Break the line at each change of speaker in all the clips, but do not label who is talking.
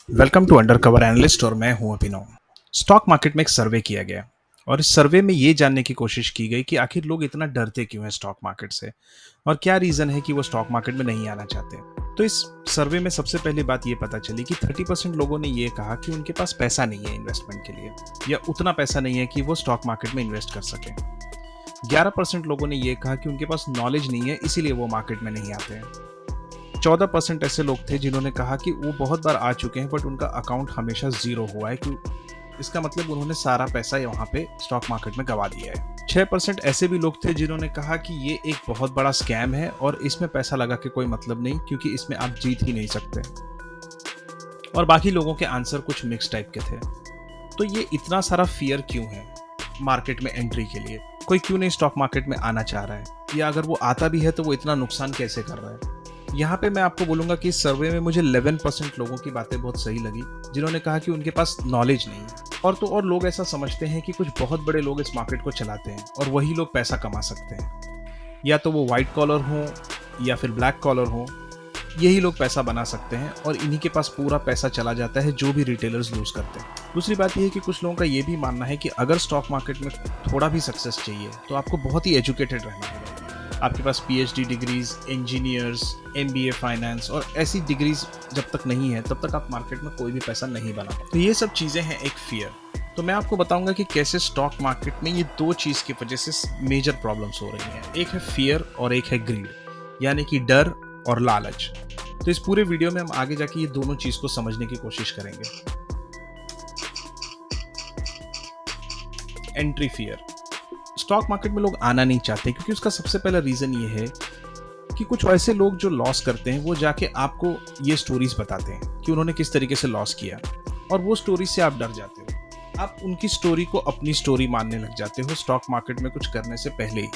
Welcome to undercover analyst और मैं हूं अभिनव। स्टॉक मार्केट में एक सर्वे किया गया और इस सर्वे में ये जानने की कोशिश की गई कि आखिर लोग इतना डरते क्यों हैं स्टॉक मार्केट से और क्या रीजन है कि वो स्टॉक मार्केट में नहीं आना चाहते। तो इस सर्वे में सबसे पहली बात ये पता चली कि 30% लोगों ने ये कहा कि उनके पास पैसा नहीं है इन्वेस्टमेंट के लिए या उतना पैसा नहीं है कि वो स्टॉक मार्केट में इन्वेस्ट कर सके। 11% लोगों ने ये कहा कि उनके पास नॉलेज नहीं है इसीलिए वो मार्केट में नहीं आते हैं। 14% ऐसे लोग थे जिन्होंने कहा कि वो बहुत बार आ चुके हैं बट उनका अकाउंट हमेशा जीरो हुआ है कि इसका मतलब उन्होंने सारा पैसा वहां पे स्टॉक मार्केट में गवा दिया है। 6% ऐसे भी लोग थे जिन्होंने कहा कि ये एक बहुत बड़ा स्कैम है और इसमें पैसा लगा के कोई मतलब नहीं क्योंकि इसमें आप जीत ही नहीं सकते। और बाकी लोगों के आंसर कुछ मिक्स टाइप के थे। तो ये इतना सारा फियर क्यों है मार्केट में एंट्री के लिए? कोई क्यों नहीं स्टॉक मार्केट में आना चाह रहा है या अगर वो आता भी है तो वो इतना नुकसान कैसे कर रहा है? यहाँ पे मैं आपको बोलूंगा कि इस सर्वे में मुझे 11% लोगों की बातें बहुत सही लगी जिन्होंने कहा कि उनके पास नॉलेज नहीं है। और तो और लोग ऐसा समझते हैं कि कुछ बहुत बड़े लोग इस मार्केट को चलाते हैं और वही लोग पैसा कमा सकते हैं, या तो वो व्हाइट कॉलर हो या फिर ब्लैक कॉलर हो, यही लोग पैसा बना सकते हैं और इन्हीं के पास पूरा पैसा चला जाता है जो भी रिटेलर्स लूज करते हैं। दूसरी बात यह है कि कुछ लोगों का ये भी मानना है कि अगर स्टॉक मार्केट में थोड़ा भी सक्सेस चाहिए तो आपको बहुत ही एजुकेटेड रहना होगा। आपके पास PhD degrees, engineers, MBA finance और ऐसी डिग्रीज जब तक नहीं है तब तक आप मार्केट में कोई भी पैसा नहीं बना। तो ये सब चीज़ें हैं एक फियर। तो मैं आपको बताऊंगा कि कैसे स्टॉक मार्केट में ये दो चीज़ की वजह से मेजर प्रॉब्लम्स हो रही हैं। एक है फियर और एक है ग्रीड, यानी कि डर और लालच। तो इस पूरे वीडियो में हम आगे जाके ये दोनों चीज़ को समझने की कोशिश करेंगे। Entry fear. स्टॉक मार्केट में लोग आना नहीं चाहते क्योंकि उसका सबसे पहला रीजन ये है कि कुछ ऐसे लोग जो लॉस करते हैं वो जाके आपको ये स्टोरीज बताते हैं कि उन्होंने किस तरीके से लॉस किया और वो स्टोरी से आप डर जाते हो। आप उनकी स्टोरी को अपनी स्टोरी मानने लग जाते हो स्टॉक मार्केट में कुछ करने से पहले ही,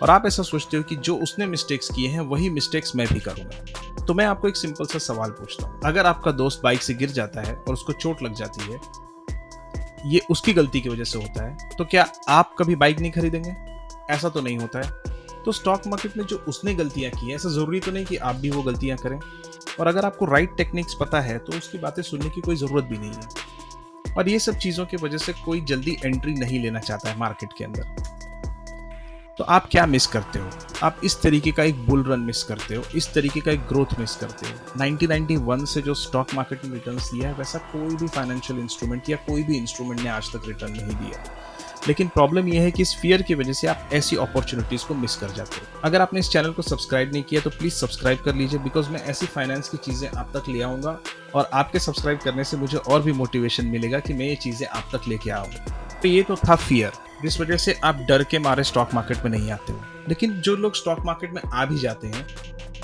और आप ऐसा सोचते हो कि जो उसने मिस्टेक्स किए हैं वही मिस्टेक्स मैं भी करूंगा। तो मैं आपको एक सिंपल सा सवाल पूछता हूँ, अगर आपका दोस्त बाइक से गिर जाता है और उसको चोट लग जाती है, ये उसकी गलती की वजह से होता है, तो क्या आप कभी बाइक नहीं खरीदेंगे? ऐसा तो नहीं होता है। तो स्टॉक मार्केट में जो उसने गलतियां की है, ऐसा जरूरी तो नहीं कि आप भी वो गलतियां करें। और अगर आपको राइट टेक्निक्स पता है तो उसकी बातें सुनने की कोई जरूरत भी नहीं है। और ये सब चीजों की वजह से कोई जल्दी एंट्री नहीं लेना चाहता है मार्केट के अंदर। तो आप क्या मिस करते हो? आप इस तरीके का एक बुल रन मिस करते हो, इस तरीके का एक ग्रोथ मिस करते हो। 1991 से जो स्टॉक मार्केट में रिटर्न्स दिया है वैसा कोई भी फाइनेंशियल इंस्ट्रूमेंट या कोई भी इंस्ट्रूमेंट ने आज तक रिटर्न नहीं दिया। लेकिन प्रॉब्लम यह है कि इस फियर की वजह से आप ऐसी अपॉर्चुनिटीज को मिस कर जाते हो। अगर आपने इस चैनल को सब्सक्राइब नहीं किया तो प्लीज सब्सक्राइब कर लीजिए, बिकॉज मैं ऐसी फाइनेंस की चीजें आप तक ले आऊंगा और आपके सब्सक्राइब करने से मुझे और भी मोटिवेशन मिलेगा कि मैं ये चीजें आप तक लेके आऊँ। तो ये तो था फियर, जिस वजह से आप डर के मारे स्टॉक मार्केट में नहीं आते हो। लेकिन जो लोग स्टॉक मार्केट में आ भी जाते हैं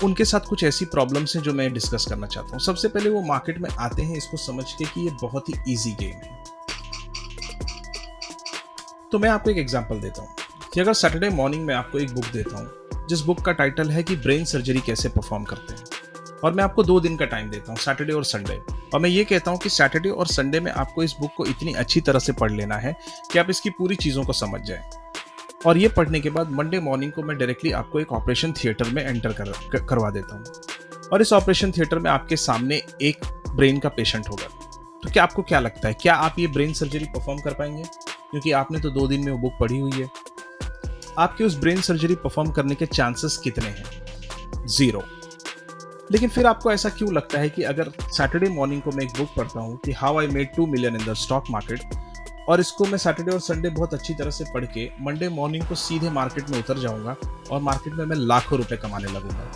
उनके साथ कुछ ऐसी प्रॉब्लम्स हैं जो मैं डिस्कस करना चाहता हूँ। सबसे पहले वो मार्केट में आते हैं इसको समझ के कि ये बहुत ही इजी गेम है। तो मैं आपको एक एग्जांपल देता हूँ कि अगर सैटरडे मॉर्निंग में आपको एक बुक देता हूँ जिस बुक का टाइटल है कि ब्रेन सर्जरी कैसे परफॉर्म करते हैं, और मैं आपको 2 दिन का टाइम देता हूँ, सैटरडे और संडे, और मैं ये कहता हूँ कि सैटरडे और संडे में आपको इस बुक को इतनी अच्छी तरह से पढ़ लेना है कि आप इसकी पूरी चीज़ों को समझ जाएं। और ये पढ़ने के बाद मंडे मॉर्निंग को मैं डायरेक्टली आपको एक ऑपरेशन थिएटर में एंटर करवा देता हूँ और इस ऑपरेशन थिएटर में आपके सामने एक ब्रेन का पेशेंट होगा। तो क्या आपको क्या लगता है, क्या आप ये ब्रेन सर्जरी परफॉर्म कर पाएंगे? क्योंकि आपने तो 2 दिन में वो बुक पढ़ी हुई है। आपके उस ब्रेन सर्जरी परफॉर्म करने के चांसेस कितने हैं? 0। लेकिन फिर आपको ऐसा क्यों लगता है कि अगर सैटरडे मॉर्निंग को मैं एक बुक पढ़ता हूँ कि how I made 2 million in the stock market, और इसको मैं सैटरडे और संडे बहुत अच्छी तरह से पढ़ के मंडे मॉर्निंग को सीधे मार्केट में उतर जाऊंगा और मार्केट में मैं लाखों रुपए कमाने लगूंगा,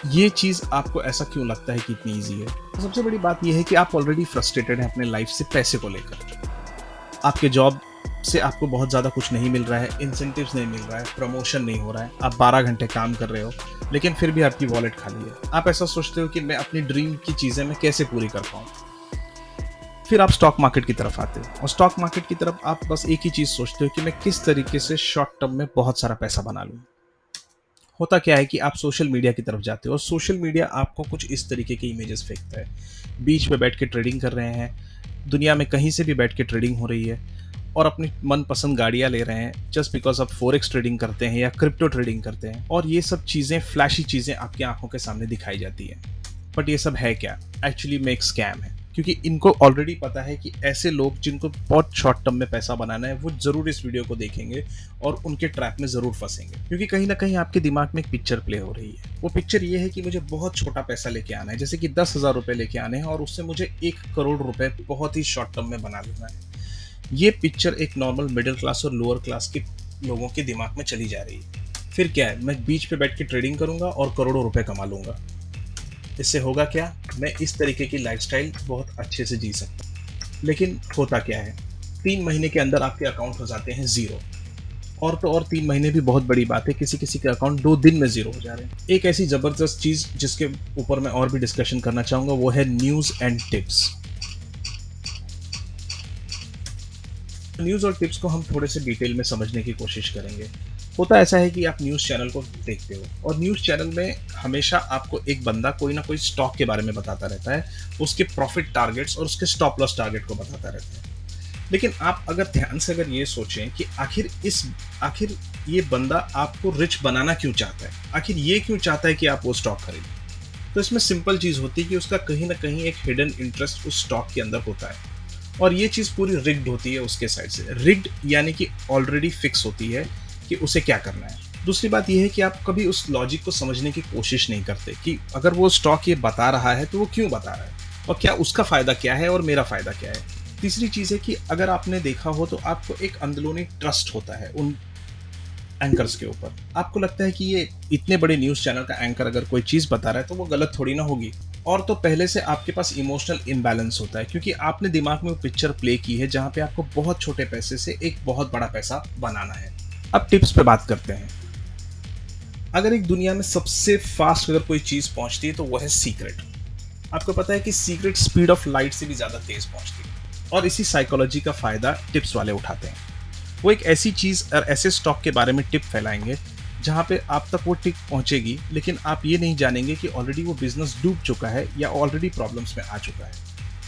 ये चीज आपको ऐसा क्यों लगता है कि इतनी ईजी है? तो सबसे बड़ी बात यह है कि आप ऑलरेडी फ्रस्ट्रेटेड हैं अपने लाइफ से पैसे को लेकर। आपके जॉब से आपको बहुत ज़्यादा कुछ नहीं मिल रहा है, इंसेंटिव्स नहीं मिल रहा है, प्रमोशन नहीं हो रहा है, आप 12 घंटे काम कर रहे हो लेकिन फिर भी आपकी वॉलेट खाली है। आप ऐसा सोचते हो कि मैं अपनी ड्रीम की चीज़ें मैं कैसे पूरी कर पाऊँ। फिर आप स्टॉक मार्केट की तरफ आते हो और स्टॉक मार्केट की तरफ आप बस एक ही चीज़ सोचते हो कि मैं किस तरीके से शॉर्ट टर्म में बहुत सारा पैसा बना लूँ। होता क्या है कि आप सोशल मीडिया की तरफ जाते हो और सोशल मीडिया आपको कुछ इस तरीके के इमेजेस फेंकता है। बीच पे बैठ के ट्रेडिंग कर रहे हैं, दुनिया में कहीं से भी बैठ के ट्रेडिंग हो रही है और अपनी मनपसंद गाड़ियां ले रहे हैं जस्ट बिकॉज आप फॉरेक्स ट्रेडिंग करते हैं या क्रिप्टो ट्रेडिंग करते हैं, और ये सब चीज़ें, फ्लैशी चीज़ें आपकी आंखों के सामने दिखाई जाती है। बट ये सब है क्या? एक्चुअली में एक स्कैम है, क्योंकि इनको ऑलरेडी पता है कि ऐसे लोग जिनको बहुत शॉर्ट टर्म में पैसा बनाना है वो ज़रूर इस वीडियो को देखेंगे और उनके ट्रैप में ज़रूर फंसेंगे, क्योंकि कहीं ना कहीं आपके दिमाग में एक पिक्चर प्ले हो रही है। वो पिक्चर ये है कि मुझे बहुत छोटा पैसा लेके आना है, जैसे कि 10,000 रुपये लेके आने हैं और उससे मुझे 1 करोड़ रुपए बहुत ही शॉर्ट टर्म में बना लेना है। ये पिक्चर एक नॉर्मल मिडिल क्लास और लोअर क्लास के लोगों के दिमाग में चली जा रही है। फिर क्या है, मैं बीच पे बैठ के ट्रेडिंग करूंगा और करोड़ों रुपए कमा लूंगा। इससे होगा क्या, मैं इस तरीके की लाइफस्टाइल बहुत अच्छे से जी सकता हूँ। लेकिन होता क्या है, 3 महीने के अंदर आपके अकाउंट हो जाते हैं ज़ीरो। और तो और 3 महीने भी बहुत बड़ी बात है, किसी किसी के अकाउंट 2 दिन में ज़ीरो हो जा रहे हैं। एक ऐसी ज़बरदस्त चीज़ जिसके ऊपर मैं और भी डिस्कशन करना चाहूँगा वो है न्यूज़ एंड टिप्स। न्यूज़ और टिप्स को हम थोड़े से डिटेल में समझने की कोशिश करेंगे। होता ऐसा है कि आप न्यूज़ चैनल को देखते हो और न्यूज़ चैनल में हमेशा आपको एक बंदा कोई ना कोई स्टॉक के बारे में बताता रहता है, उसके प्रॉफिट टारगेट्स और उसके स्टॉप लॉस टारगेट को बताता रहता है। लेकिन आप अगर ध्यान से अगर ये सोचें कि आखिर ये बंदा आपको रिच बनाना क्यों चाहता है, आखिर ये क्यों चाहता है कि आप वो स्टॉक खरीदें, तो इसमें सिंपल चीज़ होती है कि उसका कहीं ना कहीं एक हिडन इंटरेस्ट उस स्टॉक के अंदर होता है और ये चीज़ पूरी रिग्ड होती है उसके साइड से। रिग्ड यानी कि ऑलरेडी फिक्स होती है कि उसे क्या करना है। दूसरी बात यह है कि आप कभी उस लॉजिक को समझने की कोशिश नहीं करते कि अगर वो स्टॉक ये बता रहा है तो वो क्यों बता रहा है और क्या उसका फ़ायदा क्या है और मेरा फ़ायदा क्या है। तीसरी चीज़ है कि अगर आपने देखा हो तो आपको एक अंदरूनी ट्रस्ट होता है उन एंकर्स के ऊपर। आपको लगता है कि ये इतने बड़े न्यूज़ चैनल का एंकर अगर कोई चीज़ बता रहा है तो वो गलत थोड़ी ना होगी। और तो पहले से आपके पास इमोशनल इम्बैलेंस होता है क्योंकि आपने दिमाग में वो पिक्चर प्ले की है जहाँ पे आपको बहुत छोटे पैसे से एक बहुत बड़ा पैसा बनाना है। अब टिप्स पे बात करते हैं। अगर एक दुनिया में सबसे फास्ट अगर कोई चीज़ पहुंचती है तो वो है सीक्रेट। आपको पता है कि सीक्रेट स्पीड ऑफ लाइट से भी ज़्यादा तेज पहुंचती है और इसी साइकोलॉजी का फ़ायदा टिप्स वाले उठाते हैं। वो एक ऐसी चीज़ और ऐसे स्टॉक के बारे में टिप फैलाएंगे जहाँ पे आप तक वो टिप पहुँचेगी, लेकिन आप ये नहीं जानेंगे कि ऑलरेडी वो बिजनेस डूब चुका है या ऑलरेडी प्रॉब्लम्स में आ चुका है।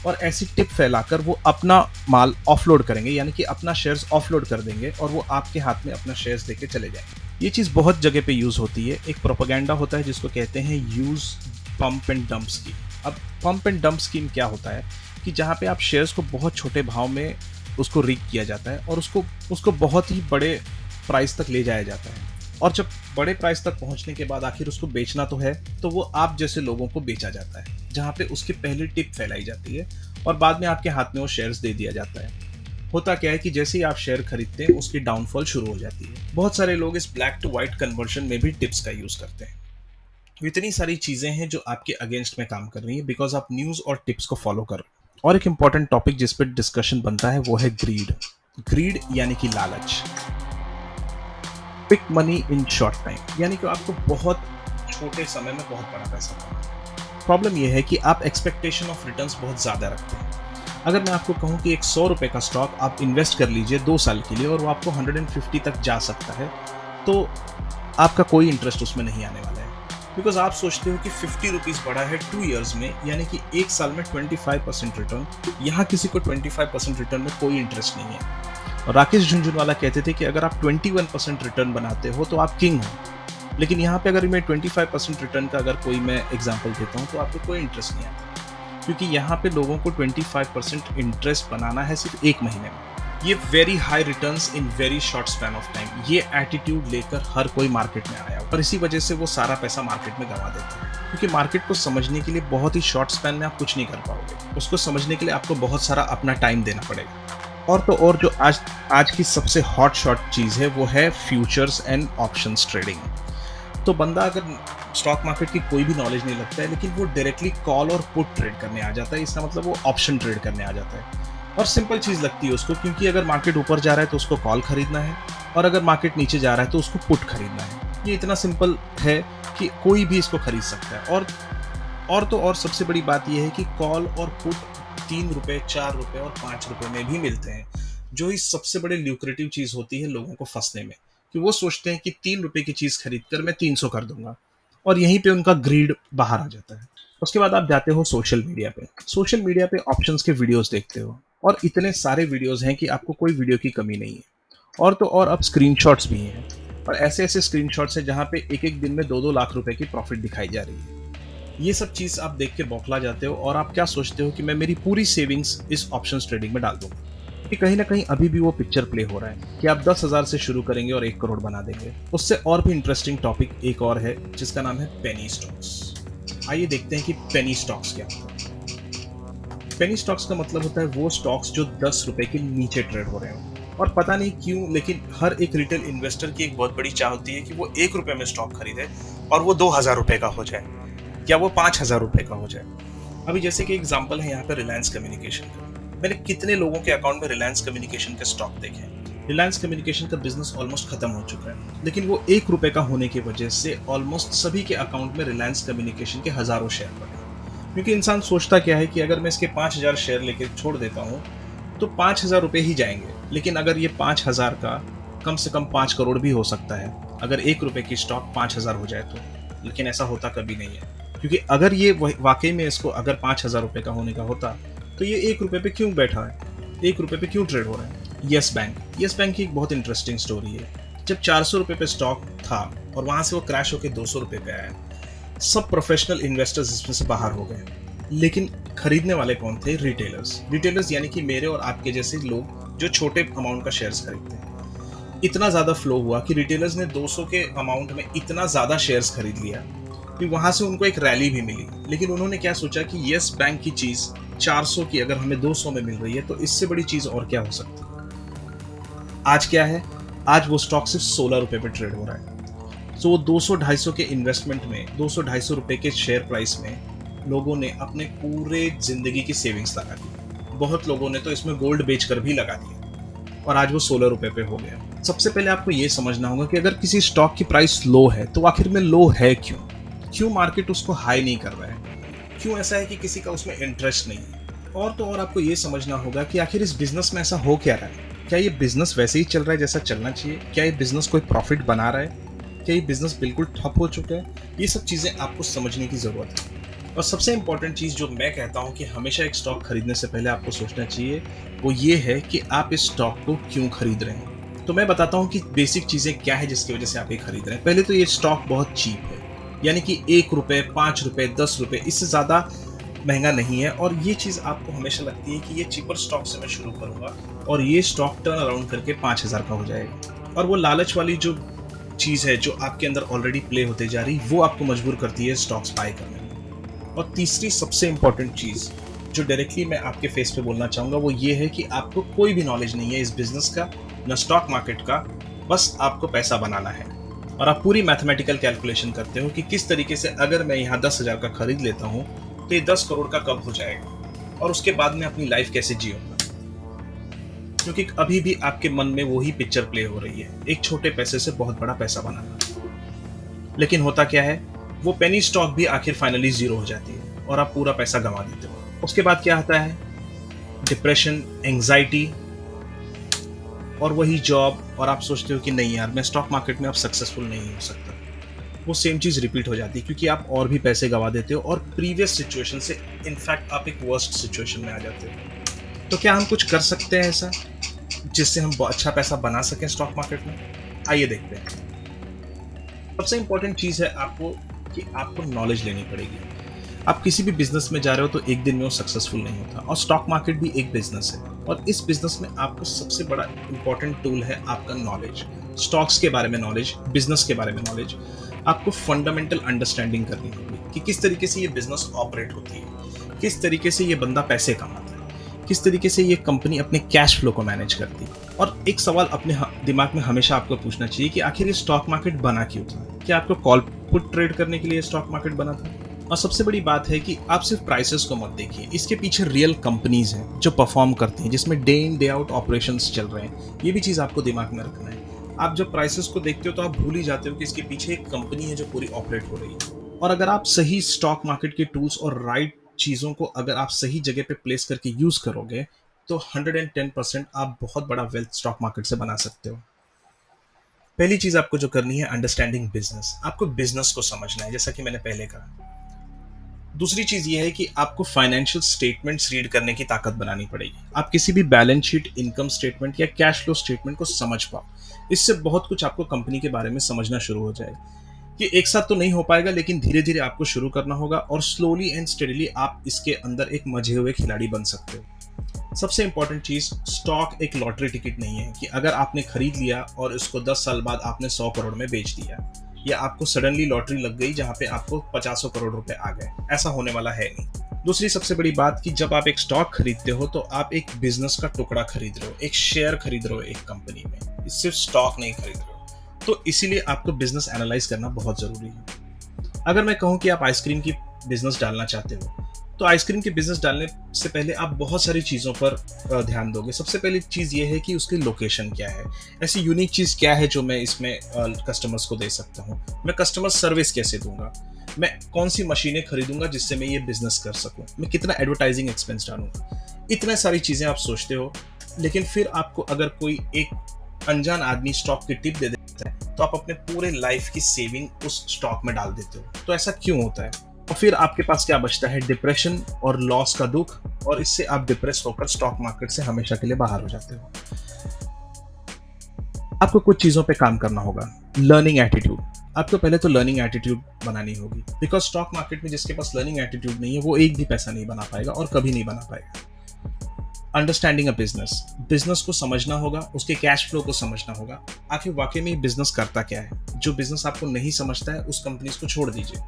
और ऐसी टिप फैलाकर वो अपना माल ऑफलोड करेंगे, यानी कि अपना शेयर्स ऑफलोड कर देंगे और वो आपके हाथ में अपना शेयर्स देके चले जाएंगे। ये चीज़ बहुत जगह पे यूज़ होती है। एक प्रोपेगेंडा होता है जिसको कहते हैं use pump and dump scheme. अब पंप एंड डंप स्कीम क्या होता है कि जहाँ पे आप शेयर्स को बहुत छोटे भाव में उसको रिग किया जाता है और उसको बहुत ही बड़े प्राइस तक ले जाया जाता है और जब बड़े प्राइस तक पहुंचने के बाद आखिर उसको बेचना तो है, तो वो आप जैसे लोगों को बेचा जाता है जहाँ पे उसकी पहली टिप फैलाई जाती है और बाद में आपके हाथ में वो शेयर्स दे दिया जाता है। होता क्या है कि जैसे ही आप शेयर खरीदते हैं उसकी डाउनफॉल शुरू हो जाती है। बहुत सारे लोग इस ब्लैक टू व्हाइट कन्वर्जन में भी टिप्स का यूज करते हैं। इतनी सारी चीजें हैं जो आपके अगेंस्ट में काम कर रही है बिकॉज आप न्यूज और टिप्स को फॉलो कर रहे हैं। और एक इंपॉर्टेंट टॉपिक जिस पर डिस्कशन बनता है वो है ग्रीड। ग्रीड यानी कि लालच। Quick money in short time, यानी कि आपको बहुत छोटे समय में बहुत बड़ा पैसा कमाना। प्रॉब्लम यह है कि आप एक्सपेक्टेशन ऑफ रिटर्न्स बहुत ज़्यादा रखते हैं। अगर मैं आपको कहूँ कि एक 100 रुपये का स्टॉक आप इन्वेस्ट कर लीजिए 2 साल के लिए और वो आपको 150 तक जा सकता है, तो आपका कोई इंटरेस्ट उसमें नहीं आने वाला है। बिकॉज आप सोचते हो कि 50 रुपीज़ बढ़ा है 2 ईयर्स में, यानी कि 1 साल में 25% रिटर्न। यहाँ किसी को 25% रिटर्न में कोई इंटरेस्ट नहीं है। और राकेश झुंझुनवाला कहते थे कि अगर आप 21% रिटर्न बनाते हो तो आप किंग हो। लेकिन यहाँ पे अगर मैं 25% रिटर्न का अगर कोई मैं एग्जांपल देता हूँ तो आपको कोई इंटरेस्ट नहीं आता, क्योंकि यहाँ पे लोगों को 25% इंटरेस्ट बनाना है सिर्फ 1 महीने में। ये very high returns in very short span of time, ये एटीट्यूड लेकर हर कोई मार्केट में आया और इसी वजह से वो सारा पैसा मार्केट में गंवा देता है। क्योंकि मार्केट को समझने के लिए बहुत ही शॉर्ट स्पैन में आप कुछ नहीं कर पाओगे, उसको समझने के लिए आपको बहुत सारा अपना टाइम देना पड़ेगा। और तो और जो आज की सबसे हॉट शॉट चीज़ है वो है फ्यूचर्स एंड ऑप्शंस ट्रेडिंग। तो बंदा अगर स्टॉक मार्केट की कोई भी नॉलेज नहीं लगता है लेकिन वो डायरेक्टली कॉल और पुट ट्रेड करने आ जाता है, इसका मतलब वो ऑप्शन ट्रेड करने आ जाता है। और सिंपल चीज़ लगती है उसको, क्योंकि अगर मार्केट ऊपर जा रहा है तो उसको कॉल खरीदना है और अगर मार्केट नीचे जा रहा है तो उसको पुट खरीदना है। ये इतना सिंपल है कि कोई भी इसको खरीद सकता है। और तो और सबसे बड़ी बात यह है कि कॉल और पुट 3 रुपए, 4 रुपए और 5 रुपए में भी मिलते हैं, जो ही सबसे बड़े ल्यूक्रेटिव चीज़ होती है लोगों को फंसने में, कि वो सोचते हैं कि 3 रुपए की चीज़ खरीद कर मैं 300 कर दूंगा और यहीं पे उनका ग्रीड बाहर आ जाता है। उसके बाद आप जाते हो सोशल मीडिया पे। सोशल मीडिया पे ऑप्शंस के वीडियोस देखते हो और इतने सारे वीडियोस हैं कि आपको कोई वीडियो की कमी नहीं है। और तो और अब स्क्रीनशॉट्स भी हैं और ऐसे ऐसे स्क्रीनशॉट्स हैं जहाँ पे एक एक दिन में 2-2 लाख रुपए की प्रॉफिट दिखाई जा रही है। ये सब चीज़ आप देख के बौखला जाते हो और आप क्या सोचते हो कि मैं मेरी पूरी सेविंग्स इस ऑप्शंस ट्रेडिंग में डाल दूँ। कि कहीं न कहीं अभी भी वो पिक्चर प्ले हो रहा है कि आप 10,000 से शुरू करेंगे और 1 करोड़ बना देंगे। उससे और भी इंटरेस्टिंग टॉपिक एक और है जिसका नाम है पेनी स्टॉक्स। आइए देखते हैं कि पेनी स्टॉक्स क्या होता है। पेनी स्टॉक्स का मतलब होता है वो स्टॉक्स जो 10 रुपए के नीचे ट्रेड हो रहे हो। और पता नहीं क्यों लेकिन हर एक रिटेल इन्वेस्टर की एक बहुत बड़ी चाह होती है कि वो 1 रुपए में स्टॉक खरीदे और वो 2,000 रुपए का हो जाए या वो 5,000 रुपए का हो जाए। अभी जैसे कि एग्जांपल है यहाँ पे रिलायंस कम्युनिकेशन का। मैंने कितने लोगों के अकाउंट में रिलायंस कम्युनिकेशन के स्टॉक देखे हैं। रिलायंस कम्युनिकेशन का बिजनेस ऑलमोस्ट खत्म हो चुका है लेकिन वो 1 रुपए का होने की वजह से ऑलमोस्ट सभी के अकाउंट में रिलायंस कम्युनिकेशन के हजारों शेयर पड़े। क्योंकि इंसान सोचता क्या है कि अगर मैं इसके 5,000 शेयर लेके छोड़ देता हूँ तो 5,000 रुपए ही जाएंगे, लेकिन अगर ये 5,000 का कम से कम 5 करोड़ भी हो सकता है अगर 1 रुपए की स्टॉक 5,000 हो जाए तो। लेकिन ऐसा होता कभी नहीं है, क्योंकि अगर ये वाकई में इसको अगर 5,000 रुपए का होने का होता तो ये 1 रुपए पे क्यों बैठा है, 1 रुपए पे क्यों ट्रेड हो रहा है। यस बैंक की एक बहुत इंटरेस्टिंग स्टोरी है। जब 400 रुपए पे स्टॉक था और वहां से वो क्रैश होकर 200 रुपए पे आया, सब प्रोफेशनल इन्वेस्टर्स इसमें से बाहर हो गए, लेकिन खरीदने वाले कौन थे? रिटेलर्स यानी कि मेरे और आपके जैसे लोग जो छोटे अमाउंट का शेयर्स खरीदते हैं। इतना ज्यादा फ्लो हुआ कि रिटेलर्स ने 200 के अमाउंट में इतना ज्यादा शेयर्स खरीद लिया कि वहां से उनको एक रैली भी मिली। लेकिन उन्होंने क्या सोचा कि यस बैंक की चीज 400 की अगर हमें 200 में मिल रही है तो इससे बड़ी चीज और क्या हो सकती है। आज क्या है? आज वो स्टॉक सिर्फ 16 रुपए पे ट्रेड हो रहा है। तो वो 200-250 के इन्वेस्टमेंट में 200-250 रुपए के शेयर प्राइस में लोगों ने अपने पूरे जिंदगी की सेविंग्स लगा दी। बहुत लोगों ने तो इसमें गोल्ड बेचकर भी लगा दिया और आज वो 16 रुपए पे हो गया। सबसे पहले आपको ये समझना होगा कि अगर किसी स्टॉक की प्राइस लो है तो आखिर में लो है क्यों? क्यों मार्केट उसको हाई नहीं कर रहा है? क्यों ऐसा है कि किसी का उसमें इंटरेस्ट नहीं है? और तो और आपको ये समझना होगा कि आखिर इस बिजनेस में ऐसा हो क्या रहा है। क्या ये बिजनेस वैसे ही चल रहा है जैसा चलना चाहिए? क्या ये बिजनेस कोई प्रॉफिट बना रहा है? क्या ये बिजनेस बिल्कुल ठप हो चुका है? ये सब चीज़ें आपको समझने की ज़रूरत है। और सबसे इंपॉर्टेंट चीज़ जो मैं कहता हूँ कि हमेशा एक स्टॉक खरीदने से पहले आपको सोचना चाहिए, वो ये है कि आप इस स्टॉक को क्यों खरीद रहे हैं। तो मैं बताता हूँ कि बेसिक चीज़ें क्या है जिसकी वजह से आप ये खरीद रहे हैं। पहले तो ये स्टॉक बहुत चीप है, यानी कि 1 रुपए, 5 रुपए, 10 रुपए, इससे ज़्यादा महंगा नहीं है। और ये चीज़ आपको हमेशा लगती है कि ये चीपर स्टॉक से मैं शुरू करूँगा और ये स्टॉक टर्न अराउंड करके 5,000 का हो जाएगा। और वो लालच वाली जो चीज़ है जो आपके अंदर ऑलरेडी प्ले होते जा रही, वो आपको मजबूर करती है स्टॉक्स बाय करने में। और तीसरी सबसे इंपॉर्टेंट चीज़ जो डायरेक्टली मैं आपके फेस पे बोलना चाहूँगा वो ये है कि आपको कोई भी नॉलेज नहीं है इस बिजनेस का, न स्टॉक मार्केट का। बस आपको पैसा बनाना है और आप पूरी मैथमेटिकल कैलकुलेशन करते हो कि किस तरीके से अगर मैं यहाँ 10,000 का खरीद लेता हूँ तो ये 10 करोड़ का कब हो जाएगा और उसके बाद में अपनी लाइफ कैसे जीऊंगा। क्योंकि अभी भी आपके मन में वही पिक्चर प्ले हो रही है, एक छोटे पैसे से बहुत बड़ा पैसा बनाना। लेकिन होता क्या है, वो पेनी स्टॉक भी आखिर फाइनली जीरो हो जाती है और आप पूरा पैसा गंवा देते हो। उसके बाद क्या आता है? डिप्रेशन, एंजाइटी और वही जॉब। और आप सोचते हो कि नहीं यार, मैं स्टॉक मार्केट में अब सक्सेसफुल नहीं हो सकता। वो सेम चीज़ रिपीट हो जाती है क्योंकि आप और भी पैसे गंवा देते हो और प्रीवियस सिचुएशन से इनफैक्ट आप एक वर्स्ट सिचुएशन में आ जाते हो। तो क्या हम कुछ कर सकते हैं ऐसा जिससे हम अच्छा पैसा बना सकें स्टॉक मार्केट में? आइए देखते हैं। सबसे इंपॉर्टेंट चीज़ है आपको नॉलेज लेनी पड़ेगी। आप किसी भी बिजनेस में जा रहे हो तो एक दिन में वो सक्सेसफुल नहीं होता और स्टॉक मार्केट भी एक बिजनेस है। और इस बिजनेस में आपको सबसे बड़ा इंपॉर्टेंट टूल है आपका नॉलेज। स्टॉक्स के बारे में नॉलेज, बिजनेस के बारे में नॉलेज। आपको फंडामेंटल अंडरस्टैंडिंग करनी होगी कि किस तरीके से ये बिजनेस ऑपरेट होती है, किस तरीके से ये बंदा पैसे कमाता है, किस तरीके से ये कंपनी अपने कैश फ्लो को मैनेज करती है। और एक सवाल अपने दिमाग में हमेशा आपको पूछना चाहिए कि आखिर ये स्टॉक मार्केट बना क्यों था? क्या आपको कॉल पुट ट्रेड करने के लिए स्टॉक मार्केट बना था? और सबसे बड़ी बात है कि आप सिर्फ प्राइसेस को मत देखिए, इसके पीछे रियल कंपनीज हैं जो परफॉर्म करती हैं, जिसमें day in day out operations चल रहे हैं। ये भी चीज़ आपको दिमाग में रखना है। आप जब प्राइसेस को देखते हो तो आप भूल ही जाते हो कि इसके पीछे एक कंपनी है जो पूरी ऑपरेट हो रही है। और अगर आप सही स्टॉक मार्केट के टूल्स और राइट चीज़ों को अगर आप सही जगह पे प्लेस करके यूज़ करोगे तो 110% आप बहुत बड़ा वेल्थ स्टॉक मार्केट से बना सकते हो। पहली चीज़ आपको जो करनी है, अंडरस्टैंडिंग बिजनेस। आपको बिजनेस को समझना है, जैसा कि मैंने पहले कहा। दूसरी चीज ये है कि आपको फाइनेंशियल स्टेटमेंट्स रीड करने की ताकत बनानी पड़ेगी। आप किसी भी बैलेंस शीट, इनकम स्टेटमेंट या कैश फ्लो स्टेटमेंट को समझ पाओ। इससे बहुत कुछ आपको कंपनी के बारे में समझना शुरू हो जाएगा। कि एक साथ तो नहीं हो पाएगा, लेकिन धीरे-धीरे आपको शुरू करना होगा और स्लोली एंड स्टेडीली आप इसके अंदर एक मंझे हुए खिलाड़ी बन सकते हो। सबसे इम्पोर्टेंट चीज़, स्टॉक एक लॉटरी टिकट नहीं है कि अगर आपने खरीद लिया और इसको 10 साल बाद आपने 100 करोड़ में बेच दिया, या आपको सडनली लॉटरी लग गई जहाँ पे आपको पचासों करोड़ रुपए आ गए। ऐसा होने वाला है नहीं। दूसरी सबसे बड़ी बात कि जब आप एक स्टॉक खरीदते हो तो आप एक बिज़नेस का टुकड़ा खरीद रहे हो, एक शेयर खरीद रहे हो एक कंपनी में, सिर्फ स्टॉक नहीं खरीद रहे हो। तो इसीलिए आपको बिज़नेस एनालाइज़ करना बहुत ज़रूरी है। अगर मैं कहूँ कि आप आइसक्रीम की बिज़नेस डालना चाहते हो, तो आइसक्रीम की बिज़नेस डालने से पहले आप बहुत सारी चीज़ों पर ध्यान दोगे। सबसे पहली चीज़ ये है कि उसकी लोकेशन क्या है? ऐसी यूनिक चीज़ क्या है जो मैं इसमें कस्टमर्स को दे सकता हूँ? मैं कस्टमर सर्विस कैसे दूँगा? मैं कौन-सी मशीनें खरीदूँगा जिससे मैं ये बिज़नेस कर सकूँ? मैं कितना एडवर्टाइज़िंग एक्सपेंस डालूँगा? इतने सारी चीज़ें आप सोचते हो, लेकिन फिर आपको अगर कोई एक अनजान आदमी स्टॉक की टिप दे देता है, तो आप अपने पूरे लाइफ़ की सेविंग उस स्टॉक में डाल देते हो। तो ऐसा क्यों होता है? और फिर आपके पास क्या बचता है? डिप्रेशन और लॉस का दुःख, और इससे आप डिप्रेस होकर स्टॉक मार्केट से हमेशा के लिए बाहर हो जाते हो। आपको कुछ चीज़ों पे काम करना होगा। Learning attitude. आपको पहले तो लर्निंग एटीट्यूड बनानी होगी, बिकॉज़ स्टॉक मार्केट में जिसके पास लर्निंग एटीट्यूड नहीं है, वो एक भी पैसा नहीं बना पाएगा और कभी नहीं बना पाएगा। Understanding a business. बिज़नेस को समझना होगा, उसके कैश फ्लो को समझना होगा। आखिर वाक़ई में ये बिज़नेस करता क्या है? जो बिज़नेस आपको नहीं समझता है, उस कंपनीज़ को छोड़ दीजिए।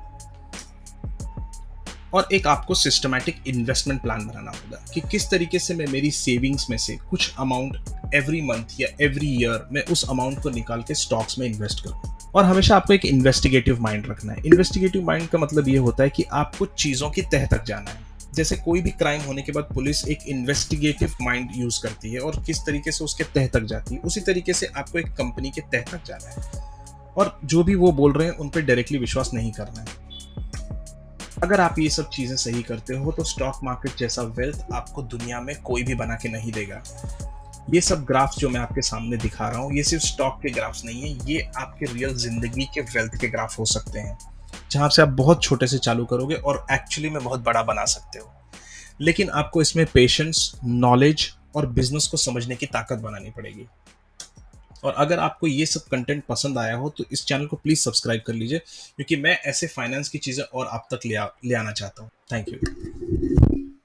और एक आपको सिस्टमैटिक इन्वेस्टमेंट प्लान बनाना होगा कि किस तरीके से मैं मेरी सेविंग्स में से कुछ अमाउंट एवरी मंथ या एवरी ईयर मैं उस अमाउंट को निकाल के स्टॉक्स में इन्वेस्ट करूँ। और हमेशा आपको एक इन्वेस्टिगेटिव माइंड रखना है। इन्वेस्टिगेटिव माइंड का मतलब ये होता है कि आपको चीज़ों की तह तक जाना है। जैसे कोई भी क्राइम होने के बाद पुलिस एक इन्वेस्टिगेटिव माइंड यूज करती है और किस तरीके से उसके तह तक जाती है, उसी तरीके से आपको एक कंपनी के तह तक जाना है और जो भी वो बोल रहे हैं उन पर डायरेक्टली विश्वास नहीं करना है। अगर आप ये सब चीजें सही करते हो तो स्टॉक मार्केट जैसा वेल्थ आपको दुनिया में कोई भी बना के नहीं देगा। ये सब ग्राफ्स जो मैं आपके सामने दिखा रहा हूँ, ये सिर्फ स्टॉक के ग्राफ्स नहीं है, ये आपके रियल जिंदगी के वेल्थ के ग्राफ हो सकते हैं, जहां से आप बहुत छोटे से चालू करोगे और एक्चुअली में बहुत बड़ा बना सकते हो। लेकिन आपको इसमें पेशेंस, नॉलेज और बिजनेस को समझने की ताकत बनानी पड़ेगी। और अगर आपको ये सब कंटेंट पसंद आया हो तो इस चैनल को प्लीज़ सब्सक्राइब कर लीजिए, क्योंकि मैं ऐसे फाइनेंस की चीज़ें और आप तक ले आना चाहता हूँ। Thank you.